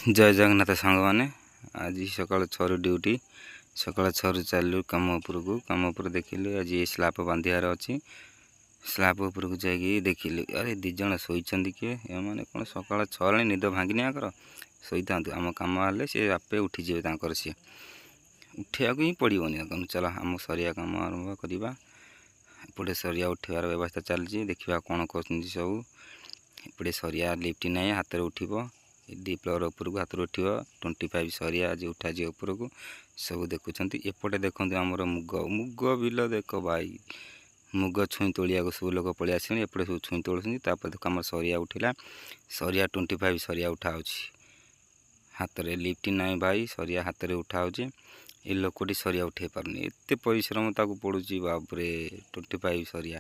जय जगन्नाथ सांग मैंने आज सकाल 6 ड्यूटी सकाल 6 चलू कम उपर देखिलु आज स्लाप बांधार अच्छी स्लाप उपरक जाकि देखिलु अरे दिज शोचंदी किए मैंने कौन सकाल 6 निद भांगी आकर शोई था आम कम हेल्ले सी आपे उठीजे सी उठा ही पड़ोनी चल आम सरिया कम आरंभ करवा एपटे सरिया उठार व्यवस्था चलती देखा कौन कर सब एपटे सरिया लिफ्ट ना हाथ में उठब डी फ्लोर उपरक हाथ में उठ 25 सरिया आज उठा जी उपरक सब देखुं एपटे देखते आमर मुग मुग बिल देख भाई मुग छुई तोलिया सब लोग पलि आसे एपटे सब छुई तोलुँच देख आम सरिया उठिला सरिया 25 सरिया उठा हाथ में लिफ्ट ना भाई सरिया हाथ में उठा ये लोकटी सरिया उठे पारनी एत परिश्रम ताक पड़ू बापरे 25 सरिया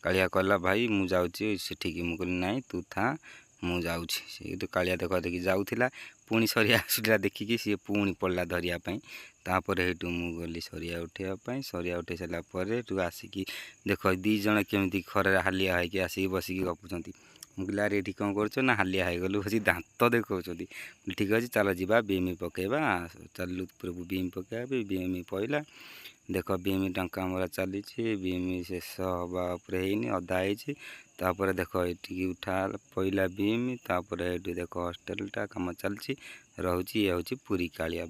कालिया कहला भाई मु जाऊँगी सेठिकी मुझे ना तू था मु जाऊँगी तो कालिया देख देखी जाऊला पुणी सरिया आसला देखिकी सी पुणी पड़ा धरियापाई तापर हेटू मु गली सरिया उठाइवाई सरिया उठे सारापर तू आसिकी देख दीज केमी खर हालिया होगी आसिक बसिकी गपुंट मुझे ये कौन कर हालिया हो गलु बस दात देखा ठीक अच्छे चल जा बीएम पकेबा चलु प्रभु बीएम पकेबा बीएम पड़ा देख बीएम टंका आमर चली बीएम शेष हवा होनी अधा होपर देख ये उठा पड़ा बीएम तापर ये देख हस्टेलटा कम चलती रोचे ये हूँ पूरी कालिया।